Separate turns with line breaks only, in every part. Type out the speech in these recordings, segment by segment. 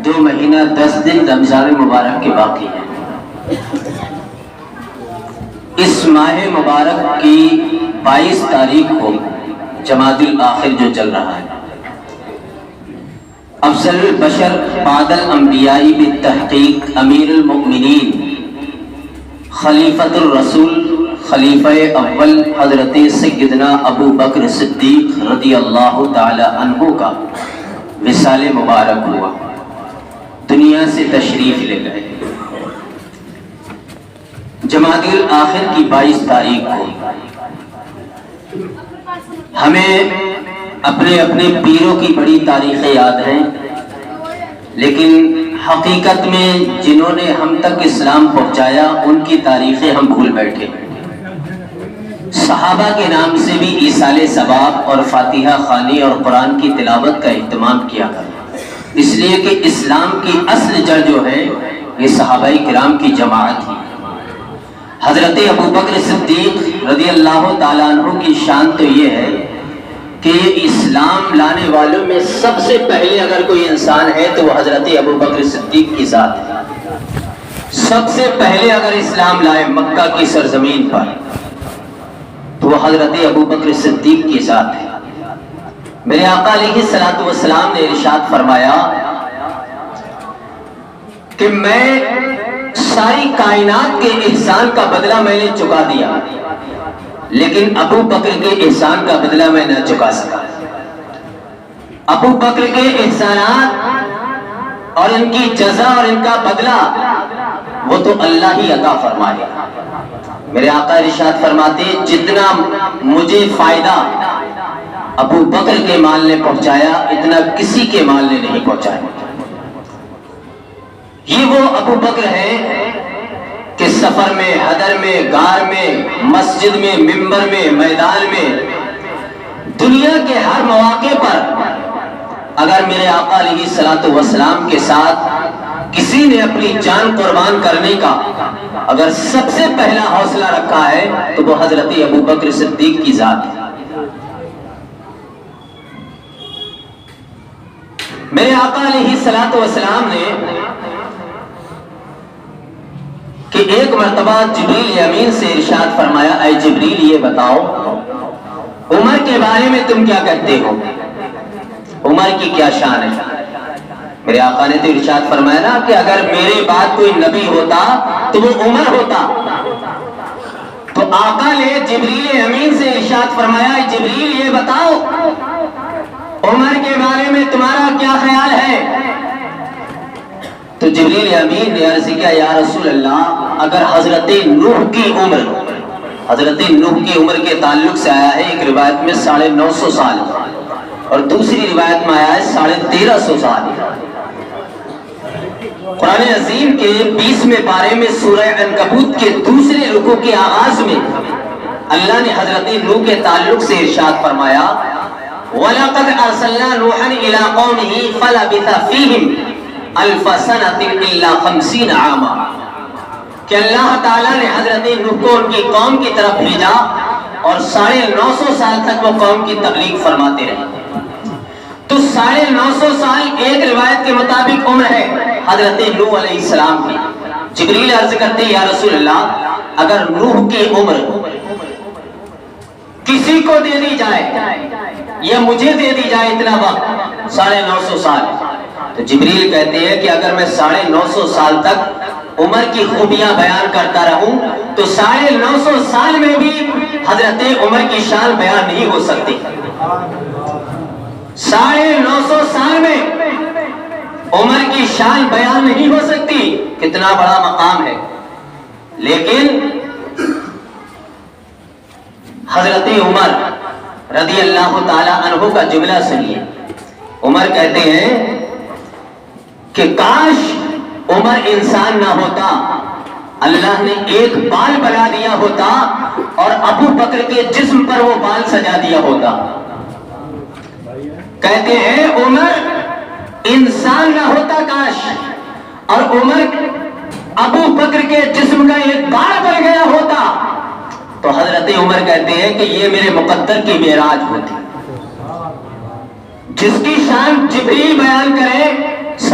2 مہینہ 10 دن رمضان مبارک کے باقی ہیں۔ اس ماہ مبارک کی 22 تاریخ کو جمادی الاخر جو چل رہا ہے، افضل البشر بعد الانبیاء بالتحقیق امیر المؤمنین خلیفۃ الرسول خلیفہ اول حضرت سیدنا ابو بکر صدیق رضی اللہ تعالی عنہ کا وصال مبارک ہوا، دنیا سے تشریف لے گئے۔ جمادی الاخر کی 22 تاریخ کو ہمیں اپنے اپنے پیروں کی بڑی تاریخیں یاد ہیں، لیکن حقیقت میں جنہوں نے ہم تک اسلام پہنچایا ان کی تاریخیں ہم بھول بیٹھے۔ صحابہ کے نام سے بھی ایصال ثواب اور فاتحہ خوانی اور قرآن کی تلاوت کا اہتمام کیا کریں، اس لیے کہ اسلام کی اصل جڑ جو ہے یہ صحابہ کرام کی جماعت ہے۔ حضرت ابو بکر صدیق رضی اللہ تعالیٰ عنہ کی شان تو یہ ہے کہ اسلام لانے والوں میں سب سے پہلے اگر کوئی انسان ہے تو وہ حضرت ابو بکر صدیق کی ذات ہے۔ سب سے پہلے اگر اسلام لائے مکہ کی سرزمین پر تو وہ حضرت ابو بکر صدیق کی ذات ہے۔ میرے آقا علیہ الصلوۃ والسلام نے ارشاد فرمایا کہ میں ساری کائنات کے احسان کا بدلہ میں نے چکا دیا، لیکن ابو بکر کے احسان کا بدلہ میں نہ چکا سکا۔ ابو بکر کے احسانات اور ان کی جزا اور ان کا بدلہ وہ تو اللہ ہی عطا فرمائے۔ میرے آقا ارشاد فرماتے جتنا مجھے فائدہ ابو بکر کے مال نے پہنچایا اتنا کسی کے مال نے نہیں پہنچایا۔ یہ وہ ابو بکر ہے کہ سفر میں، حضر میں، غار میں، مسجد میں، منبر میں، میدان میں، دنیا کے ہر مواقع پر اگر میرے آقا علیہ الصلوۃ والسلام کے ساتھ کسی نے اپنی جان قربان کرنے کا اگر سب سے پہلا حوصلہ رکھا ہے تو وہ حضرت ابو بکر صدیق کی ذات ہے۔ میرے آقا علیہ الصلوۃ والسلام نے کہ ایک مرتبہ جبریل امین سے ارشاد فرمایا، اے جبریل یہ بتاؤ عمر کے بارے میں تم کیا کہتے ہو، عمر کی کیا شان ہے؟ میرے آقا نے تو ارشاد فرمایا نا کہ اگر میرے بعد کوئی نبی ہوتا تو وہ عمر ہوتا۔ تو آقا نے جبریل امین سے ارشاد فرمایا، اے جبریل یہ بتاؤ عمر کے بارے میں تمہارا کیا خیال ہے؟ تو جبریل امین نے عرض کیا، یا رسول اللہ اگر حضرت نوح کی عمر، حضرت نوح کی عمر کے تعلق سے آیا ہے ایک روایت میں 950 سال اور دوسری روایت میں آیا ہے 1350 سال۔ قرآن عظیم کے 20ویں پارے میں سورہ عنکبوت کے دوسرے رکوع کے آغاز میں اللہ نے حضرت نوح کے تعلق سے ارشاد فرمایا، وَلَقَدْ أَرْسَلْنَا نُوحًا إِلَىٰ قَوْمِهِ فَلَبِثَ فِيهِمْ أَلْفَ سَنَةٍ إِلَّا 50 عَامًا، کہ اللہ تعالیٰ نے حضرت نوح کو ان کی قوم کی طرف بھیجا اور 950 سال تک وہ قوم کی تبلیغ فرماتے رہے۔ تو 950 سال ایک روایت کے مطابق عمر ہے حضرت نوح علیہ السلام کی۔ جبریل عرض کرتے یا رسول اللہ اگر نوح کی عمر کسی کو دے دی جائے یا مجھے دے دی جائے اتنا وقت 950 سال، تو جبریل کہتے ہیں کہ اگر میں 950 سال تک عمر کی خوبیاں بیان کرتا رہوں تو 950 سال میں بھی حضرت عمر کی شان بیان نہیں ہو سکتی۔ 950 سال میں عمر کی شان بیان نہیں ہو سکتی، کتنا بڑا مقام ہے۔ لیکن حضرت عمر رضی اللہ تعالی عنہ کا جملہ سنیے۔ عمر کہتے ہیں کہ کاش عمر انسان نہ ہوتا، اللہ نے ایک بال بنا دیا ہوتا اور ابو بکر کے جسم پر وہ بال سجا دیا ہوتا۔ کہتے ہیں عمر انسان نہ ہوتا کاش، اور عمر ابو بکر کے جسم کا ایک بال بن گیا ہوتا تو حضرت عمر کہتے ہیں کہ یہ میرے مقدر کی معراج ہوتی، جس کی شان جبریل بیان کرے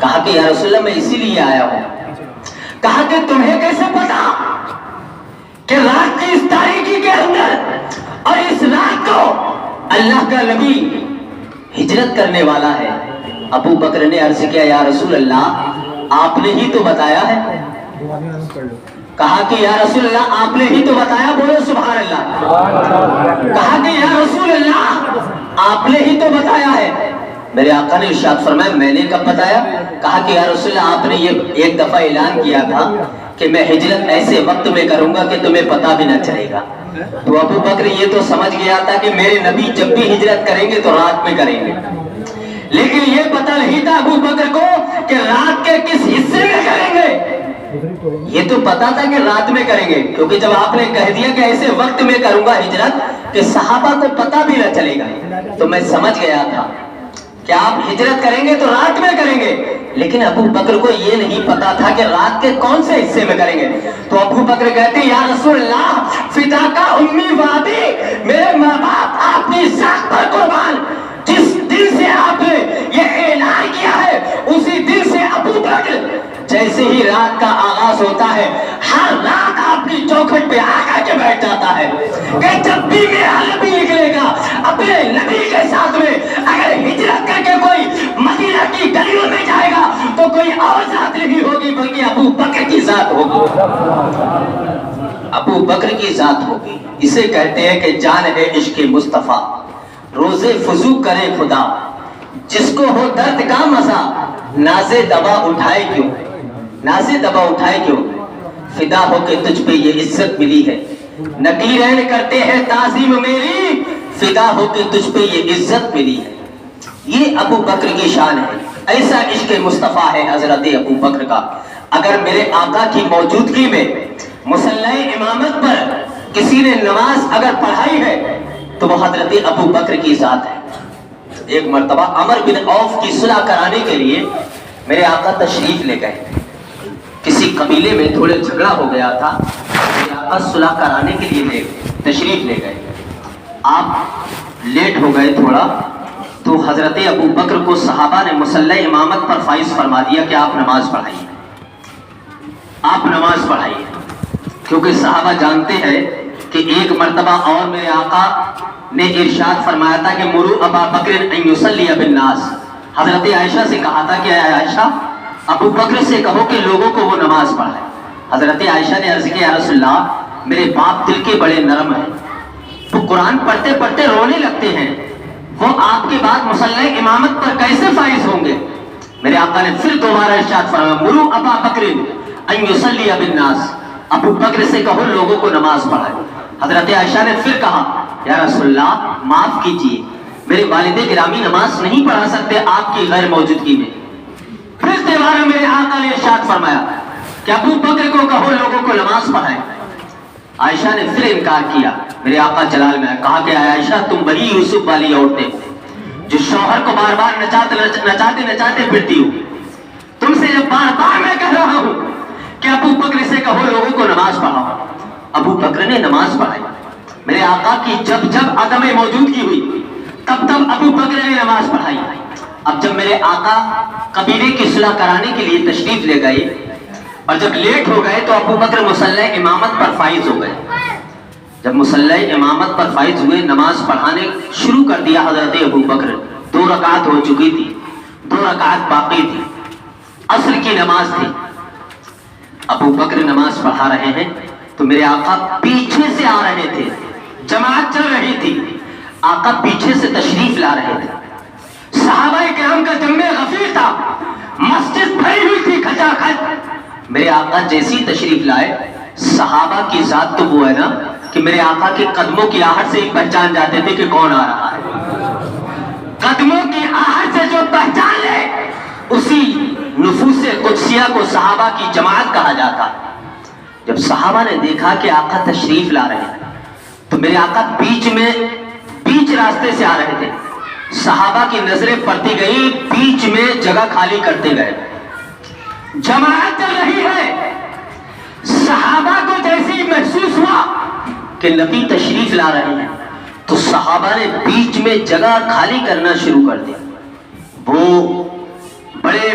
کہا کہ یا رسول اللہ میں اسی لیے آیا ہوں. کہا کہ تمہیں کیسے پتا کہ رات کی اس تاریکی کے اندر اور اس رات کو اللہ کا نبی ہجرت کرنے والا ہے؟ ابو بکر نے عرض کیا یا رسول اللہ آپ نے ہی تو بتایا ہے. کہا کہ یا رسول اللہ آپ نے ہی تو بتایا. بولو سبحان اللہ. کہا کہ یا رسول اللہ آپ نے ہی تو بتایا ہے. میرے آقا نے ارشاد فرمایا میں نے کب بتایا؟ کہا کہ یا رسول اللہ آپ نے یہ ایک دفعہ اعلان کیا تھا کہ میں ہجرت ایسے وقت میں کروں گا کہ تمہیں پتہ بھی نہ چلے گا. تو ابو بکر یہ تو سمجھ گیا تھا کہ میرے نبی جب بھی ہجرت کریں گے تو رات میں کریں گے، لیکن یہ پتہ نہیں تھا ابو بکر کو کہ رات کے کس حصے میں کریں گے. یہ تو پتا تھا کہ رات میں کریں گے، کیونکہ جب آپ نے کہہ دیا کہ ایسے وقت میں کروں گا ہجرت کہ صحابہ کو پتہ بھی نہ چلے گا، تو میں سمجھ گیا تھا کہ آپ ہجرت کریں گے تو رات میں کریں گے. لیکن ابو بکر کو یہ نہیں پتا تھا کہ رات کے کون سے حصے میں کریں گے. تو ابو بکر کہتے ہیں یا رسول اللہ فدا کا امی وادی، میرے ماں باپ آپ کی ذات پر قربان، جس دن سے آپ نے یہ اعلان کیا ہے اسی دن سے ابو بکر جیسے ہی رات کا آغاز ہوتا ہے ہر رات آپ کی چوکھٹ پہ آ کے بیٹھ جاتا ہے کہ جب بھی میرا نبی نکلے گا اپنے نبی کے ساتھ میں اگر ہجرت کر کے کوئی مدینہ کی گلیوں میں جائے گا تو کوئی اور ذات نہیں ہوگی بلکہ ابو بکر کی ذات ہوگی. ابو بکر کی ذات ہوگی. اسے کہتے ہیں کہ جان ہے عشق مصطفیٰ روزے فضو کرے خدا، جس کو ہو درد کا مزہ نازے دبا اٹھائے کیوں، نازے دبا اٹھائے کیوں. فدا ہو کے تجھ پہ یہ عزت ملی ہے، نکیرین کرتے ہیں تعظیم میری، فدا ہو کے تجھ پہ یہ عزت ملی ہے. یہ ابو بکر کی شان ہے. ایسا عشق مصطفیٰ ہے حضرت ابو بکر کا. اگر میرے آقا کی موجودگی میں مصلی امامت پر کسی نے نماز اگر پڑھائی ہے تو وہ حضرت ابو بکر کی ذات ہے. ایک مرتبہ عمر بن عوف کی صلح کرانے کے لیے میرے آقا تشریف لے گئے. کسی قبیلے میں تھوڑے جھگڑا ہو گیا تھا، میرے آقا صلح کرانے کے لیے تشریف لے گئے. آپ لیٹ ہو گئے تھوڑا، تو حضرت ابو بکر کو صحابہ نے مصلی امامت پر فائز فرما دیا کہ آپ نماز پڑھائیے، آپ نماز پڑھائیے. کیونکہ صحابہ جانتے ہیں کہ ایک مرتبہ اور میرے آقا نے ارشاد فرمایا تھا کہ مرو ابا بکر ان یصلی بالناس. حضرت عائشہ سے کہا تھا کہ اے عائشہ ابو بکر سے کہو کہ لوگوں کو وہ نماز پڑھائے. حضرت عائشہ نے عرض کیا یا رسول اللہ میرے باپ دل کے بڑے نرم ہیں، وہ قرآن پڑھتے پڑھتے رونے لگتے ہیں، وہ آپ کے بعد مصلی امامت پر کیسے فائز ہوں گے. میرے آقا نے پھر دوبارہ ارشاد فرمایا مرو ابا بکر ان یصلی بالناس، ابو بکر سے کہو لوگوں کو نماز پڑھائے. حضرت عائشہ نے پھر کہا یا رسول اللہ معاف کیجیے میرے والد گرامی نماز نہیں پڑھا سکتے آپ کی غیر موجودگی میں. پھر دوبارہ میرے آقا نے ارشاد فرمایا کہ ابو بکر کو کہو لوگوں کو نماز پڑھائے. عائشہ نے پھر انکار کیا. میرے آقا جلال میں کہا کہ عائشہ تم وہی یوسف والی عورتیں جو شوہر کو بار بار نچاتے پھرتی ہو. تم سے جب بار بار میں کہہ رہا ہوں کہ ابو بکر سے کہو لوگوں کو نماز پڑھاؤ. ابو بکر نے نماز پڑھائی. میرے آقا کی جب عدم موجودگی ہوئی تب ابو بکر نے نماز پڑھائی. اب جب میرے آقا قبیلے کی صلح کرانے کے لیے تشریف لے گئے اور جب لیٹ ہو گئے تو ابو بکر مصلی امامت پر فائز ہو گئے. جب مصلی امامت پر فائز ہوئے نماز پڑھانے شروع کر دیا حضرت ابو بکر. 2 رکعت ہو چکی تھی، 2 رکعت باقی تھی، عصر کی نماز تھی. ابو بکر نماز پڑھا رہے ہیں تو میرے آقا پیچھے سے آ رہے تھے، جماعت چل رہی تھی، آقا پیچھے سے تشریف لا رہے تھے. صحابہ کرام کا جمع غفیر تھا، مسجد بھری ہوئی تھی کھچا کھچ. میرے آقا جیسی تشریف لائے صحابہ کی ذات تو وہ ہے نا کہ میرے آقا کے قدموں کی آہٹ سے ہی پہچان جاتے تھے کہ کون آ رہا ہے. قدموں کی آہٹ سے جو پہچان لے اسی نفوس قدسیہ کو صحابہ کی جماعت کہا جاتا. جب صحابہ نے دیکھا کہ آقا تشریف لا رہے ہیں تو میرے آقا بیچ راستے سے آ رہے تھے. صحابہ کی نظریں پڑتی گئی، بیچ میں جگہ خالی کرتے گئے. جماعت چل رہی ہے. صحابہ کو جیسے محسوس ہوا کہ نبی تشریف لا رہے ہیں تو صحابہ نے بیچ میں جگہ خالی کرنا شروع کر دیا. وہ بڑے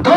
2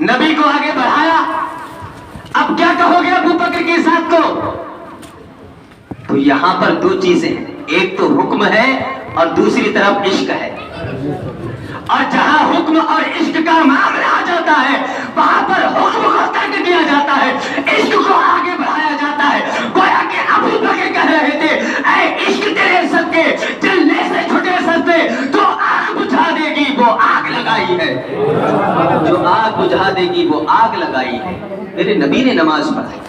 نبی کو آگے بڑھایا. اب کیا کہو گے ابو بکر کے ساتھ کو؟ تو یہاں پر دو چیزیں ہیں، ایک تو حکم ہے اور دوسری طرف عشق ہے. اور جہاں حکم اور عشق کا معاملہ آ جاتا ہے وہاں پر حکم کو ترک کیا جاتا ہے، عشق کو آگے بڑھایا جاتا ہے. گویا کہ ابو بکر کہہ رہے تھے اے عشق تیرے صدقے چلنے سے چھٹے سستے، جو آگ بجھا دے گی وہ آگ لگائی ہے، جو آگ بجھا دے گی وہ آگ لگائی ہے. میرے نبی نے نماز پڑھائی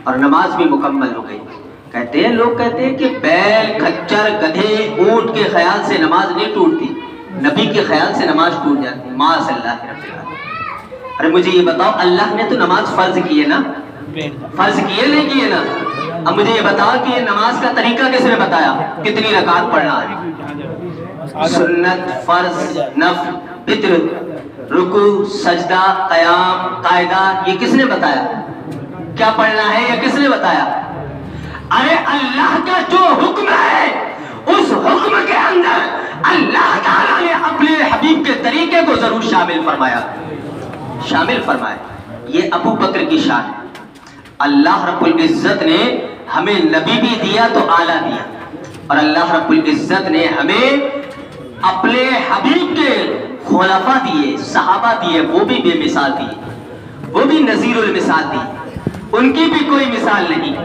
اور نماز بھی مکمل ہو گئی. کہتے ہیں لوگ کہتے ہیں کہ بیل کھچر گدھے اونٹ کے خیال سے نماز نہیں ٹوٹتی، نبی کے خیال سے نماز ٹوٹ جاتی. ماذ اللہ رب العالمین. ارے مجھے یہ بتاؤ، اللہ نے تو نماز فرض کی ہے نا؟ فرض کیے نہیں کیے نا؟ اب مجھے یہ بتاؤ کہ یہ نماز کا طریقہ کس نے بتایا؟ کتنی رکعت پڑھنا ہے؟ سنت، فرض، نفل، وتر، رکوع، سجدہ، قیام، قاعدہ، یہ کس نے بتایا؟ کیا پڑھنا ہے یہ کس نے بتایا؟ ارے اللہ کا جو حکم ہے اس حکم کے اندر اللہ تعالیٰ نے اپنے حبیب کے طریقے کو ضرور شامل فرمایا، شامل فرمایا. یہ ابو بکر کی شان ہے. اللہ رب العزت نے ہمیں نبی بھی دیا تو اعلیٰ دیا، اور اللہ رب العزت نے ہمیں اپنے حبیب کے خلفاء دیے، صحابہ دیے، وہ بھی بے مثال دیے، وہ بھی نظیر المثال دیے، ان کی بھی کوئی مثال نہیں.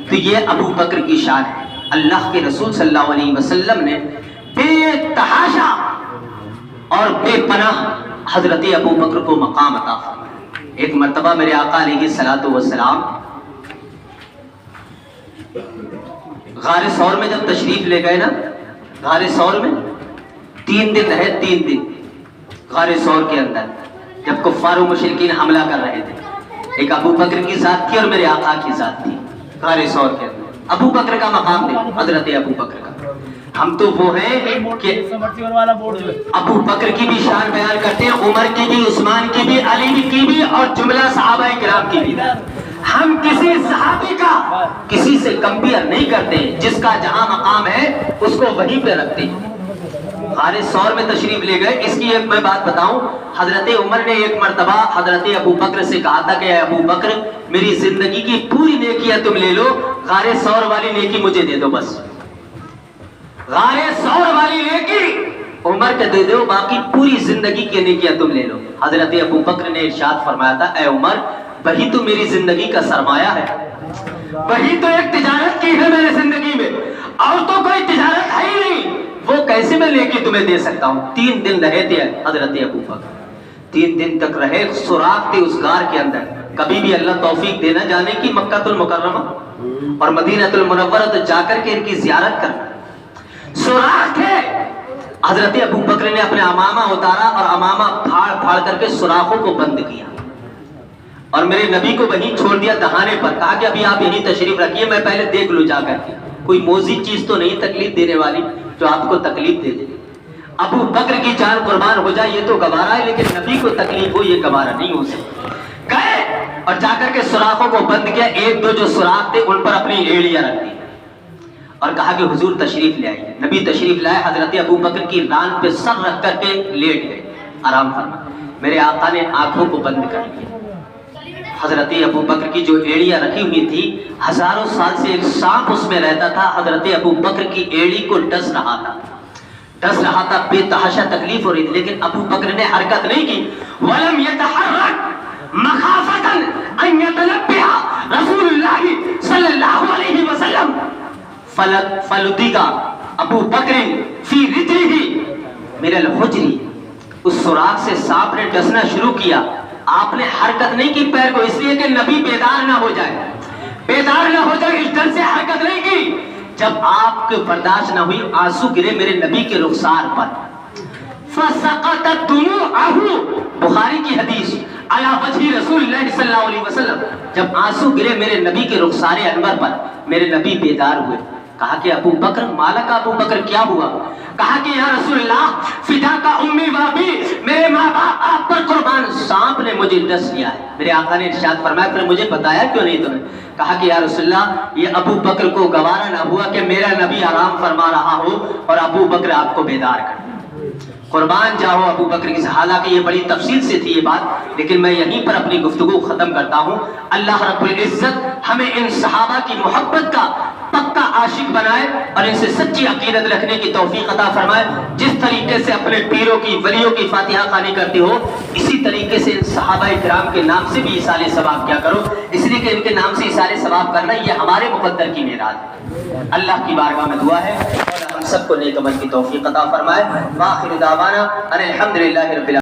تو یہ ابو بکر کی شان ہے. اللہ کے رسول صلی اللہ علیہ وسلم نے بے تحاشا اور بے پناہ حضرت ابو بکر کو مقام عطا فرمایا. ایک مرتبہ میرے آقا علیہ الصلوۃ والسلام غار ثور میں جب تشریف لے گئے نا، غار ثور میں 3 دن رہے، 3 دن غار ثور کے اندر جب کفار و مشرکین حملہ کر رہے تھے. ایک ابو بکر کی ذات تھی اور میرے آقا کی ذات تھی غار ثور کے اندر. ابو بکر کا مقام دے، حضرت ابو بکر کا. ہم تو وہ ہیں کہ ابو بکر کی بھی شان بیان کرتے ہیں، عمر کی بھی، عثمان کی بھی، علی کی بھی، اور جملہ صحابہ کرام کی بھی. ہم کسی صحابی کا کسی سے کمپیئر نہیں کرتے، جس کا جہاں مقام ہے اس کو وہیں پہ رکھتے ہیں. غار ثور میں تشریف لے گئے. اس کی ایک میں بات بتاؤں، حضرت عمر نے ایک مرتبہ حضرت ابو بکر سے کہا تھا کہ اے ابو بکر میری زندگی کی پوری نیکیاں تم لے لو، غار ثور والی نیکی مجھے دے دو بس. غار ثور والی نیکی عمر کے دے دو، باقی پوری زندگی کی نیکیاں تم لے لو. حضرت ابو بکر نے ارشاد فرمایا تھا اے عمر وہی تو میری زندگی کا سرمایہ ہے، وہی تو ایک تجارت کی ہے میری زندگی میں، اور تو کوئی تجارت ہے ہی نہیں، وہ کیسے میں لے کے تمہیں دے سکتا ہوں. 3 دن رہے تھے حضرت ابو بکر، 3 دن تک رہے. سوراخ تھے اس غار کے اندر. کبھی بھی اللہ توفیق دینا جانے کی مکہ المکرمہ اور مدینہ المنورہ جا کر کے ان کی زیارت کرنا. سوراخ تھے. حضرت ابو بکر نے اپنے امامہ اتارا اور امامہ پھاڑ پھاڑ کر کے سوراخوں کو بند کیا اور میرے نبی کو وہیں چھوڑ دیا دہانے پر. کہا کہ ابھی آپ یہیں تشریف رکھیے، میں پہلے دیکھ لوں جا کر کے کوئی موزی چیز تو نہیں تکلیف دینے والی جو آپ کو تکلیف دے دے. ابو بکر کی جان قربان ہو جائے یہ تو گوارا ہے، لیکن نبی کو تکلیف ہو یہ گوارا نہیں ہو سکتا. گئے اور جا کر کے سوراخوں کو بند کیا. 1-2 جو سوراخ تھے ان پر اپنی ایڑیاں رکھ دی اور کہا کہ حضور تشریف لے آئیے. نبی تشریف لائے. حضرت ابو بکر کی ران پہ سر رکھ کر کے لیٹ گئے، آرام فرما. میرے آقا نے آنکھوں کو بند کر لیا. حضرت ابو بکر کی جو ایڑیاں رکھی ہوئی تھی، ہزاروں سال سے ایک سانپ اس میں رہتا تھا. حضرت ابو بکر کی ایڑی کو ڈس رہا تھا، ڈس رہا تھا. بے تحاشا تکلیف ہو رہی تھی، لیکن ابو بکر نے حرکت نہیں کی. وَلَمْ يَتَحَرَّكْ مَخَافَةً أَن يَتَنَبَّهَ رسول اللہ صلی اللہ علیہ وسلم فَلُدِغَ ابو بکر فی رِجْلِهِ مِنَ الْحُجْرِ. اس سوراخ سے سانپ نے ڈسنا شروع کیا. آپ نے حرکت نہیں کی پیر کو، اس لیے کہ نبی بیدار نہ ہو جائے، بیدار نہ ہو جائے، اس ڈر سے حرکت نہیں کی. جب آپ کو برداشت نہ ہوئی آنسو گرے میرے نبی کے رخسار پر. فَسَقَطَتْ دُمُوعُهُ بخاری کی حدیث علی وجہ رسول اللہ صلی اللہ علیہ وسلم. جب آنسو گرے میرے نبی کے رخسار انور پر، میرے نبی بیدار ہوئے. کہا کہ ابو بکر مالک، ابو بکر کیا ہوا؟ کہا کہ یا رسول اللہ فدا کا امی و ابی، میرے ماں باپ آپ پر قربان، سانپ نے مجھے ڈس لیا ہے. میرے آقا نے ارشاد فرمایا پھر مجھے بتایا کیوں نہیں تمہیں؟ کہا کہ یا رسول اللہ یہ ابو بکر کو گوارا نہ ہوا کہ میرا نبی آرام فرما رہا ہو اور ابو بکر آپ کو بیدار کر. قربان جاؤ ابو بکر کی، حالانکہ یہ بڑی تفصیل سے تھی یہ بات، لیکن میں یہیں پر اپنی گفتگو ختم کرتا ہوں۔ اللہ رب العزت ہمیں ان صحابہ کی محبت کا پکا عاشق بنائے اور ان سے سچی عقیدت رکھنے کی توفیق عطا فرمائے۔ جس طریقے سے اپنے پیروں کی ولیوں کی فاتحہ خوانی کرتے ہو، اسی طریقے سے ان صحابہ کرام کے نام سے بھی ایصال ثواب کیا کرو، اس لیے کہ ان کے نام سے ایصال ثواب کرنا یہ ہمارے مقدر کی میراث ہے۔ اللہ کی بارگاہ میں دعا ہے اور ہم سب کو نیک عمل کی توفیق عطا فرمائے۔ وآخر دعوانا ان الحمدللہ رب العالمین۔